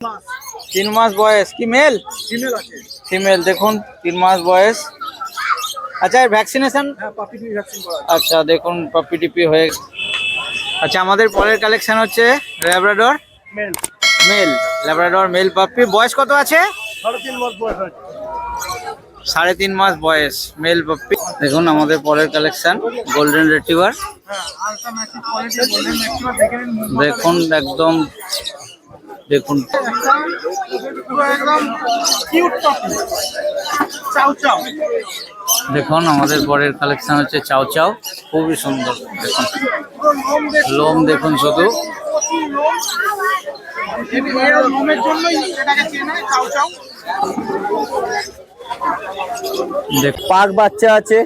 3 মাস বয়স কি male female আছে। ফিমেল দেখুন 3 মাস বয়স। আচ্ছা এর ভ্যাকসিনেশন? হ্যাঁ, পাপি টিপি ভ্যাকসিন করা আছে। আচ্ছা দেখুন পাপি টিপি হয়ে। আচ্ছা আমাদের পরের কালেকশন হচ্ছে Labrador male. Male. Labrador male puppy বয়স কত আছে? 3.5 মাস বয়স আছে। 3.5 মাস বয়স মেল পাপ্পি। দেখুন আমাদের পরের কালেকশন গোল্ডেন রিট্রিভার। হ্যাঁ, আলট্রা ম্যাসিভ কোয়ালিটি গোল্ডেন ম্যাক্সিমার দেখে নিন। দেখুন একদম দেখুন পুরো একদম কিউট টপি। চাউ চাউ। দেখুন আমাদের পরের কালেকশন হচ্ছে চাও চাও, খুবই সুন্দর। দেখুন পুরো লোম দেখুন শুধু। লোম। এর লোমের জন্যই এটাকে চেনে চাউ চাউ। পাক বাচ্চা আছে,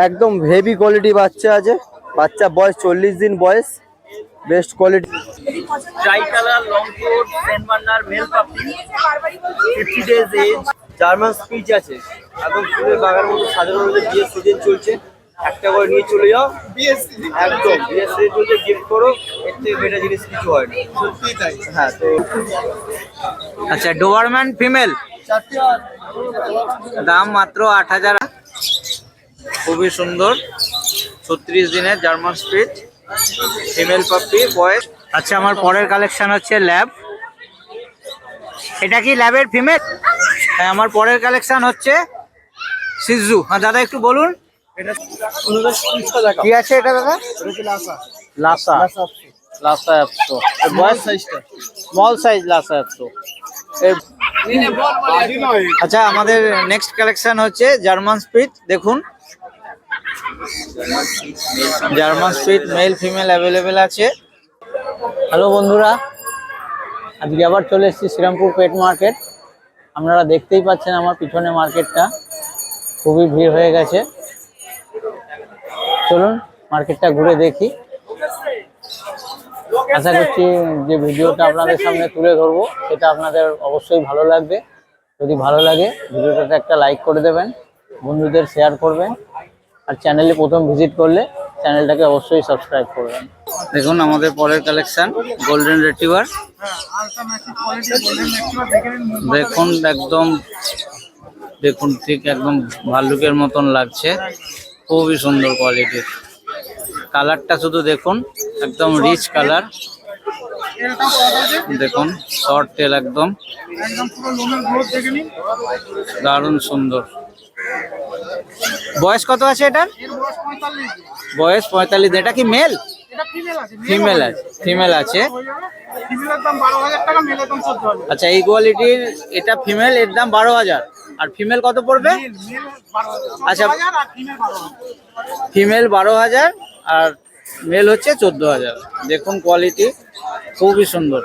একদম হেভি কোয়ালিটি বাচ্চা আছে। বাচ্চা বয়স 40 দিন বয়স, best quality. Tri colour long coat Saint Bernard male puppy 50 days age. German speech আছে, একদম ফুলের বাগানের মতো সাজানো রয়েছে। বিয়ের সিজন চলছে, একটা করে নিয়ে চলে যাও। একদম বিয়ের সিজন চলছে, গিফট করো, এর থেকে বেটার জিনিস কিছু হয় না। সত্যিই তাই। হ্যাঁ তো আচ্ছা ডোবারম্যান ফিমেল, দাম মাত্র 8,000। খুবই সুন্দর 36 দিনের জার্মান স্পিচ ফিমেল পাপ্পি বয়স। আচ্ছা আমার পরের কালেকশন হচ্ছে ল্যাব। এটা কি ল্যাবের ফিমেল? হ্যাঁ আমার পরের কালেকশন হচ্ছে সিজু। হ্যাঁ দাদা একটু বলুন এটা 1500 টাকা। কি আছে এটা দাদা? এটা হচ্ছে লাসা। লাসা লাসা অ্যাপসো বয়স সাইজটা। Small size Lhasa অ্যাপসো। বাজি নয়। আচ্ছা আমাদের নেক্সট কালেকশন হচ্ছে জার্মান স্পিচ। দেখুন German speech male female available আছে। হ্যালো বন্ধুরা, আজকে আবার চলে এসেছি শ্রীরামপুর পেট মার্কেট। আপনারা দেখতেই পাচ্ছেন আমার পিছনে মার্কেটটা খুবই ভিড় হয়ে গেছে। চলুন মার্কেটটা ঘুরে দেখি। আশা করছি যে ভিডিওটা আপনাদের সামনে তুলে ধরবো সেটা আপনাদের অবশ্যই ভালো লাগবে। যদি ভালো লাগে ভিডিওটাতে একটা লাইক করে দেবেন, বন্ধুদের শেয়ার করবেন, আর চ্যানেলে প্রথম ভিজিট করলে চ্যানেলটাকে অবশ্যই সাবস্ক্রাইব করবেন। দেখুন আমাদের পরের কালেকশন গোল্ডেন রিট্রিভার। হ্যাঁ, আলট্রা ম্যাসিভ কোয়ালিটি গোল্ডেন ম্যাক্সিমার দেখে নিন। দেখুন একদম দেখুন ঠিক একদম ভাল্লুকের মতন লাগছে, খুবই সুন্দর কোয়ালিটির। কালারটা শুধু দেখুন, একদম রিচ কালার। এরকম শর্ট আছে। দেখুন শর্ট টেল একদম একদম পুরো লোমের গ্রোথ দেখে নিন। দারুণ সুন্দর। বয়স কত আছে এটার? এর বয়স 45 দিন। বয়স 45। এটা কি মেল? এটা ফিমেল আছে। ফিমেল আছে, ফিমেল আছে। ফিমেলের দাম 12,000 টাকা, মেলের দাম 14,000। আচ্ছা এই কোয়ালিটির এটা ফিমেল, এর দাম 12,000। আর ফিমেল কত পড়বে? মেল 12,000। আচ্ছা। 14,000 আর ফিমেল 12,000। ফিমেল 12,000 আর মেল হচ্ছে 14,000। দেখুন কোয়ালিটি খুবই সুন্দর।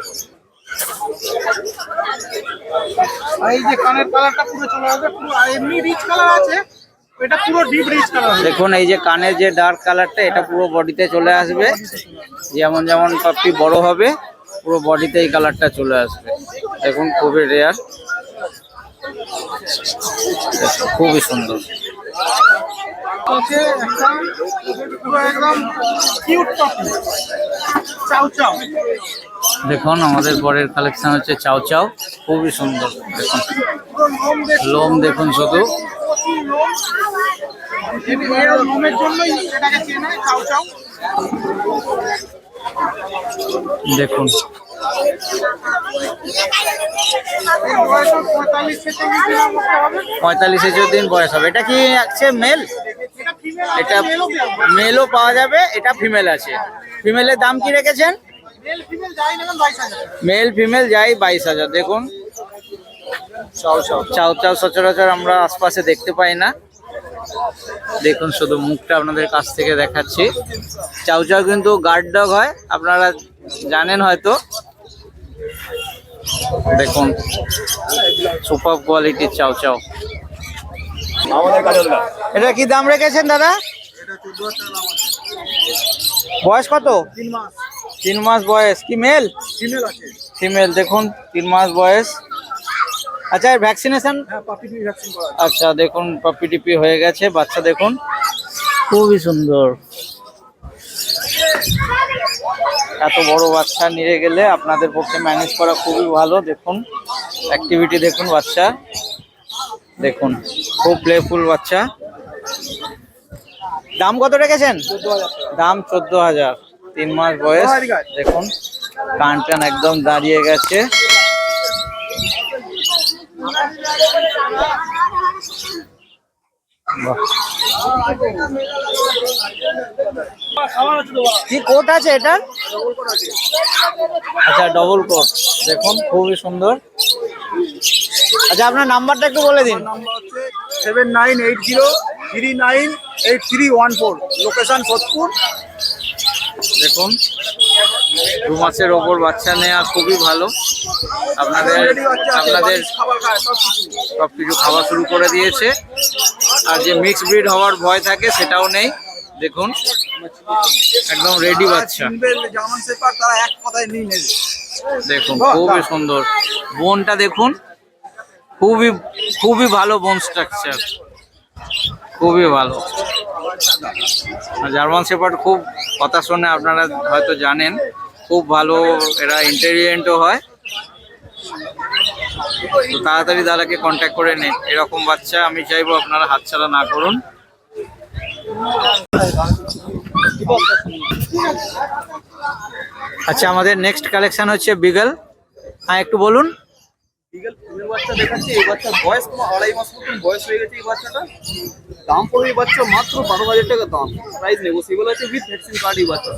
আর এই যে কানের কালারটা পুরো চলে আসবে পুরো। আর এমনি রিচ কালার আছে, এটা পুরো ডিপ রিচ কালার আছে। দেখুন এই যে কানের যে ডার্ক কালারটা এটা পুরো বডিতে চলে আসবে। যেমন যেমন পাপ্পি বড় হবে পুরো বডিতে এই কালারটা চলে আসবে। দেখুন খুবই রেয়ার, খুবই সুন্দর। আছে একটা পুরো একদম কিউট টপি। চাউ চাউ। দেখুন আমাদের পরের কালেকশন হচ্ছে চাও চাও, খুবই সুন্দর। দেখুন পুরো লোম দেখুন। লোম দেখুন শুধু। লোম। এর লোমের জন্যই এটাকে চেনে চাউ চাউ। দেখুন এর বয়স 45-46 দিনের মতো হবে। 45 দিন বয়স হবে। এটা কি আছে মেল? এটা ফিমেল আছে, এটা মেলও পেয়ে যাবে। মেলও পাওয়া যাবে, এটা ফিমেল আছে। ফিমেলের দাম কি রেখেছেন? মেল ফিমেল যাই নেবেন 22,000। মেল ফিমেল যাই 22,000। দেখুন চাও চাও চাও চাও সচরাচর আমরা আশপাশে দেখতে পাই না। দেখুন শুধু মুখটা আপনাদের কাছ থেকে দেখাচ্ছি। চাও চাও কিন্তু গার্ড ডগ হয়, আপনারা জানেন হয়তো। দেখুন সুপার কোয়ালিটির চাও চাও। এটা কি দাম রেখেছেন দাদা? এটা 14,000 টাকা দাম আছে। বয়স কত? 3 মাস। 3 মাস বয়স কি মেল? ফিমেল আছে। ফিমেল দেখুন 3 মাস বয়স। আচ্ছা এর ভ্যাকসিনেশন? হ্যাঁ, পাপি টিপি ভ্যাকসিন করা আছে। আচ্ছা দেখুন পাপি টিপি হয়ে গেছে বাচ্চা। দেখুন খুবই সুন্দর। এত বড় বাচ্চা নিয়ে গেলে আপনাদের পক্ষে ম্যানেজ করা খুবই ভালো। দেখুন অ্যাক্টিভিটি দেখুন বাচ্চা, দেখুন খুব প্লেফুল বাচ্চা। দাম কত রেখেছেন? দাম 14,000। 3 মাস বয়স। দেখুন কান টান একদম দাঁড়িয়ে গেছে। কি কোট আছে এটা? আচ্ছা ডবল কোট, দেখুন খুবই সুন্দর। আচ্ছা আপনার নাম্বারটা একটু বলে দিন। নাম্বার হচ্ছে 7980398314, লোকেশন সোদপুর। দেখুন 2 মাসের ওপর বাচ্চা নেওয়া খুবই ভালো। আপনাদের সবকিছু খাওয়া শুরু করে দিয়েছে। আর যে মিক্স ব্রিড হওয়ার ভয় থাকে সেটাও নেই। দেখুন একদম রেডি বাচ্চা। দেখুন খুবই সুন্দর বোনটা, দেখুন খুবই খুবই ভালো বোন স্ট্রাকচার, খুবই ভালো। জার্মান শেপার্ড খুব কথা শোনে, আপনারা হয়তো জানেন, খুব ভালো এরা ইন্টেলিজেন্টও হয়। তো তাড়াতাড়ি দাদাকে কন্ট্যাক্ট করে নিন। এরকম বাচ্চা আমি চাইবো আপনারা হাতছাড়া না করুন। আচ্ছা আমাদের নেক্সট কালেকশন হচ্ছে বিগল। হ্যাঁ একটু বলুন। বিগল ফুলের বাচ্চা দেখাচ্ছি। এই বাচ্চার বয়স 2.5 মাস মতন বয়স হয়ে গেছে। এই বাচ্চাটা দাম পড়বে এই বাচ্চা মাত্র 12,000 টাকা দাম। প্রাইস নেগোসিয়েবল আছে উইথ ভ্যাকসিন কার্ড। এই বাচ্চা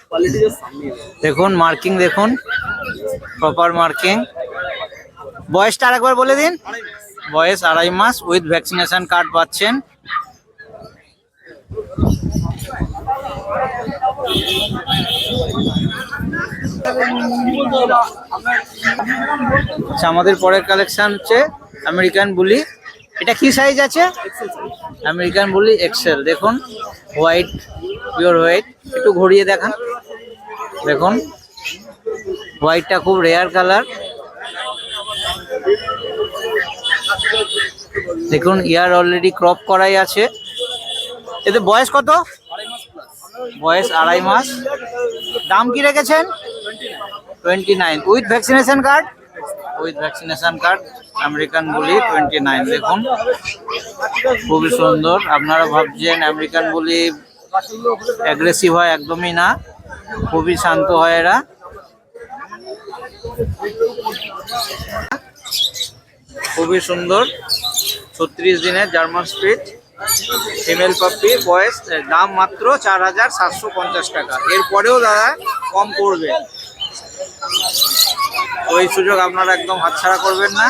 কোয়ালিটি জাস্ট সামনে দেখুন মার্কিং, দেখুন প্রপার মার্কিং। বয়সটা আরেকবার বলে দিন। বয়স 2.5 মাস উইথ ভ্যাকসিনেশন কার্ড পাচ্ছেন। আচ্ছা আমাদের পরের কালেকশন হচ্ছে আমেরিকান বুলি। এটা কি সাইজ আছে? আমেরিকান বুলি এক্সেল। দেখুন হোয়াইট, পিওর হোয়াইট। একটু ঘুরিয়ে দেখান। দেখুন হোয়াইটটা খুব রেয়ার কালার। দেখুন ইয়ার অলরেডি ক্রপ করাই আছে। এতে বয়স কত? বয়স 2.5 মাস। দাম কি রেখেছেন? 29 with vaccination card. With vaccination card American bully 29। দেখুন খুবই সুন্দর। আপনারা ভাবছেন আমেরিকান বুলি অ্যাগ্রেসিভ হয়, একদমই না, খুবই শান্ত হয় এরা। খুবই সুন্দর 36 দিনের জার্মান স্পিচ ফিমেল পাপ্পি। বয়স, দাম মাত্র 4,750 টাকা। এরপরেও দাদা কম করবে। ওই সুযোগ আপনারা একদম হাতছাড়া করবেন না।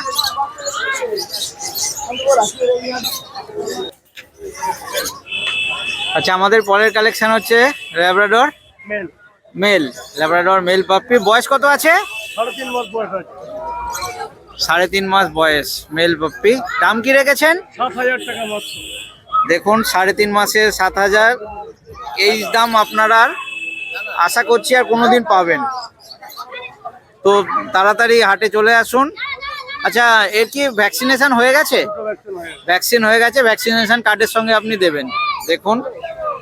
আচ্ছা আমাদের পরের কালেকশন হচ্ছে Labrador male. Labrador male puppy. বয়স কত আছে? 3.5 মাস বয়স আছে। 3.5 মাস বয়স মেল পাপ্পি। দাম কি রেখেছেন? 7,000 টাকা মাত্র। দেখুন 3.5 মাসে 7,000। এই দাম আপনারা আশা করছি আর কোনোদিন পাবেন। তো তাড়াতাড়ি হাটে চলে আসুন। আচ্ছা এর কি ভ্যাকসিনেশন হয়ে গেছে? ভ্যাকসিন হয়ে গেছে, ভ্যাকসিনেশন কার্ডের সঙ্গে আপনি দেবেন। দেখুন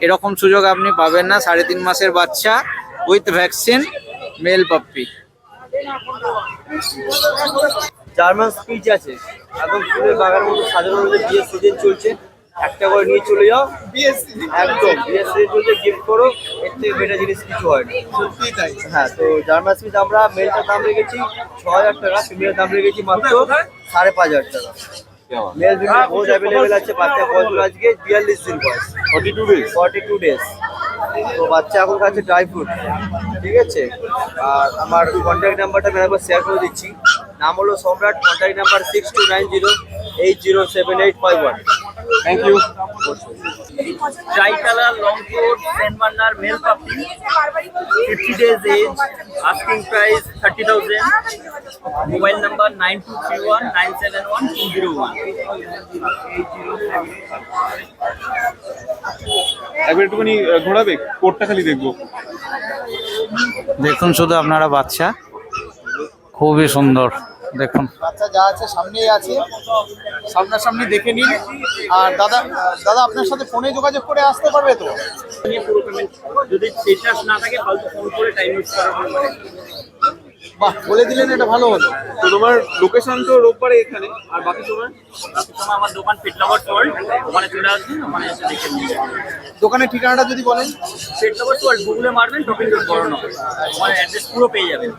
এরকম সুযোগ আপনি পাবেন না। 3.5 মাসের বাচ্চা with vaccine mail puppy. German speech আছে, একদম ফুলের বাগানের মতো সাজানো রয়েছে। বিয়ের সিজন চলছে, একটা করে নিয়ে চলে যাও। একদম বিয়ের সিজন চলছে, গিফট করো। এর থেকে বেটার জিনিস কিছু হয় না। সত্যি তাই। হ্যাঁ, তো জার্মান স্পিচ আমরা মেলটার দাম রেখেছি 6,000 টাকা, ফিমেলের দাম রেখেছি মাত্র 5,500 টাকা। মেল ফিমেল বোথ অ্যাভেলেবেল আছে। বাচ্চা বয়স আজকে 42 দিন বয়স, 42 ডেজ। তো বাচ্চা এখন খাচ্ছে ড্রাই ফ্রুট, ঠিক আছে। আর আমার কন্ট্যাক্ট নাম্বারটা আমি একবার শেয়ার করে দিচ্ছি। নাম হলো Samrat. Contact number 6290807851। Thank you. Tri colour long coat Saint Bernard male puppy, 50 days age, asking price 30,000. Mobile number 9231971201. একবার একটুখানি ঘোরাবে, কোটটা খালি দেখবো। দেখুন শুধু আপনারা বাচ্চা, খুবই সুন্দর। দেখুন বাচ্চা যা আছে সামনেই আছে, সামনাসামনি দেখে নিন। আর দাদা দাদা আপনার সাথে ফোনে যোগাযোগ করে আসতে পারবে তো? নিয়ে পুরো পেমেন্ট, যদি রিচার্জ না থাকে ফালতু ফোন করে টাইম ইউজ করার কোনো মানে নেই। বাহ, বলে দিলেন, এটা ভালো হলো। তো তোমার লোকেশন তো রোববারে এখানে, আর বাকি সময় বাকি সময় আমার দোকান ফিটলাভার ওয়ার্ল্ড, ওখানে চলে আসবেন, ওখানে এসে দেখে নিয়ে যাবেন। দোকানের ঠিকানাটা যদি বলেন। ফিটলাভার ওয়ার্ল্ড গুগলে মারবেন, টপিং করুন, ওখানে অ্যাড্রেস পুরো পেয়ে যাবেন।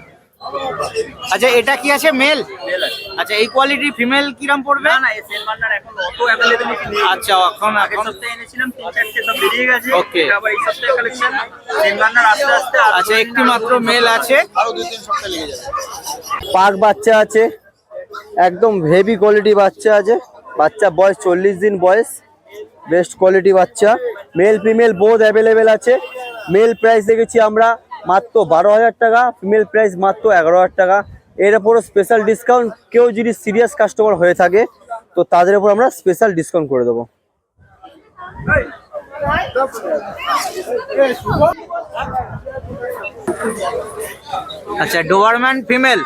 আচ্ছা এটা কি আছে মেল? মেল আছে। আচ্ছা এই কোয়ালিটির ফিমেল কিরম পড়বে? না না, এই সেল বান্ডার এখন অত অ্যাভেলেবিলিটি নেই। আচ্ছা এখন আগের সপ্তাহে এনেছিলাম 3-4টে, সব বেরিয়ে গেছে। Okay. এটা আবার এই সপ্তাহে কালেকশন সেল বান্ডার আস্তে আস্তে আচ্ছা একটি মাত্র মেল আছে, আরো 2-3 সপ্তাহ লেগে যাবে। পাক বাচ্চা আছে, একদম হেভি কোয়ালিটি বাচ্চা আছে। বাচ্চা বয়স 40 দিন বয়স, বেস্ট কোয়ালিটি বাচ্চা। মেল ফিমেল বোথ অ্যাভেলেবেল আছে। মেল প্রাইস দেখেছি আমরা মাত্র 12,000 টাকা, ফিমেল প্রাইস মাত্র 11,000 টাকা। এর উপরও স্পেশাল ডিসকাউন্ট, কেউ যদি সিরিয়াস কাস্টমার হয়ে থাকে তো তাদের উপর আমরা স্পেশাল ডিসকাউন্ট করে দেবো। আচ্ছা ডোবারম্যান ফিমেল,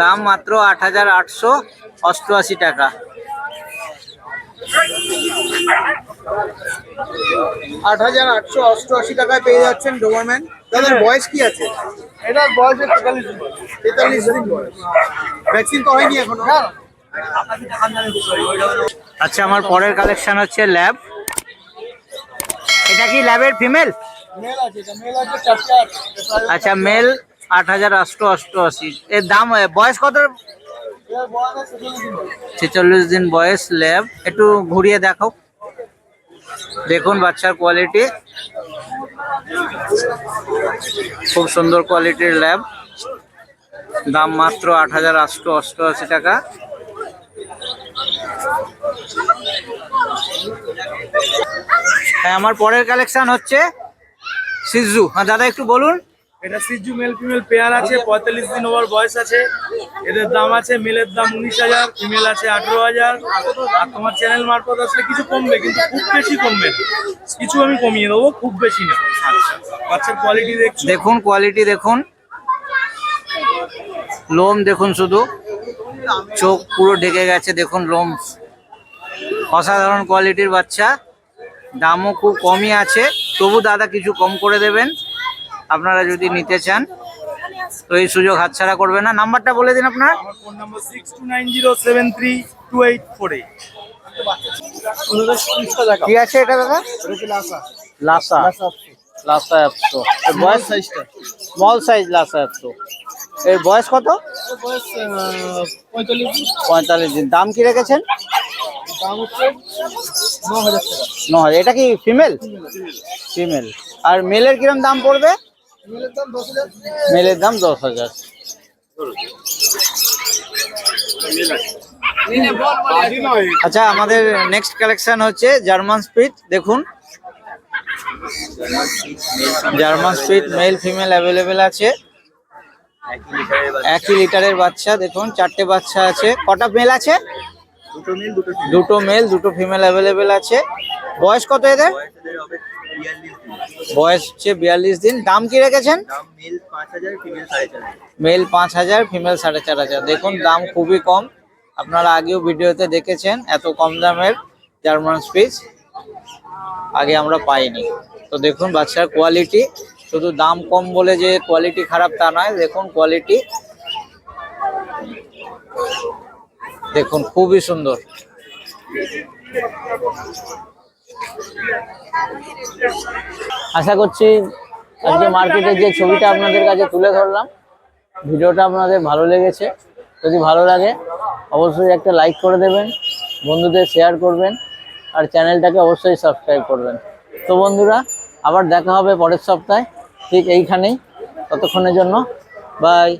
দাম মাত্র 8,888 টাকা। 8,888 টাকায় পেয়ে যাচ্ছেন ডোবারম্যান। দাদার বয়স কি আছে? এটার বয়স 43 দিন। 43 দিন বয়স। ভ্যাকসিন তো হয়নি এখনো। আচ্ছা আমার পরের কালেকশন হচ্ছে ল্যাব। এটা কি ল্যাবের ফিমেল? মেল আছে, এটা মেল আছে 4 আচ্ছা মেল 8,888। এর দাম বয়স কত? এর বয়স 46 দিন। 46 দিন বয়স ল্যাব। একটু ঘুরিয়ে দেখাও, দেখুন বাচ্চার কোয়ালিটি, খুব সুন্দর কোয়ালিটির ল্যাব। দাম মাত্র 8,888 টাকা। হ্যাঁ আমার পরের কালেকশন হচ্ছে সিজু। হ্যাঁ দাদা একটু বলুন। এটা সিজু মেল ফিমেল পেয়ার আছে, 45 দিন ওভার বয়স আছে। এদের দাম আছে, মেলের দাম 19,000, ফিমেল আছে 18,000। আর তোমার চ্যানেল মারফত আসলে কিছু কমবে, কিন্তু খুব বেশি কমবে না। কিছু আমি কমিয়ে দেবো, খুব বেশি না। বাচ্চার কোয়ালিটি দেখছো? দেখুন কোয়ালিটি দেখুন, লোম দেখুন, শুধু চোখ পুরো ঢেকে গেছে, দেখুন লোম, অসাধারণ কোয়ালিটির বাচ্চা। দামও খুব কমই আছে, তবু দাদা কিছু কম করে দেবেন আপনারা যদি নিতে চান, তো এই সুযোগ হাতছাড়া করবে না। নাম্বারটা বলে দিন আপনার। আমার ফোন নাম্বার 6290732848। কি আছে এটা দাদা? লাসা, লাসা অ্যাপসো। এর বয়স সাইজটা স্মল সাইজ লাসা অ্যাপসো। এর বয়স কত? বয়স 45 দিন। 45 দিন। দাম কি রেখেছেন? দাম হচ্ছে 9,000 টাকা। 9,000। এটা কি ফিমেল? ফিমেল। আর মেলের কিরম দাম পড়বে? মেলের দাম 10,000। মেলের দাম 10,000। আচ্ছা আমাদের নেক্সট কালেকশন হচ্ছে জার্মান স্পিড। দেখুন German speed male female available আছে। 1 লিটারের বাচ্চা, দেখুন 4টে বাচ্চা আছে। কটা মেল আছে? দুটো মেল দুটো ফিমেল অ্যাভেলেবেল আছে। বয়স কত এদের? বয়স হচ্ছে 42 দিন। দাম কি রেখেছেন? Male 5,000, female 4,500। Male 5,000, female 4,500। দেখুন দাম খুবই কম, আপনারা আগেও ভিডিওতে দেখেছেন এত কম দামের জার্মান স্পিচ আগে আমরা পাইনি। তো দেখুন বাচ্চার কোয়ালিটি, শুধু দাম কম বলে যে কোয়ালিটি খারাপ তা নয়। দেখুন কোয়ালিটি দেখুন, খুবই সুন্দর। আশা করছি আজকে মার্কেটের যে ছবিটা আপনাদের কাছে তুলে ধরলাম, ভিডিওটা আপনাদের ভালো লেগেছে। যদি ভালো লাগে অবশ্যই একটা লাইক করে দেবেন, বন্ধুদের শেয়ার করবেন, আর চ্যানেলটাকে অবশ্যই সাবস্ক্রাইব করবেন। তো বন্ধুরা আবার দেখা হবে পরের সপ্তাহে ঠিক এইখানেই। ততক্ষণের জন্য বাই।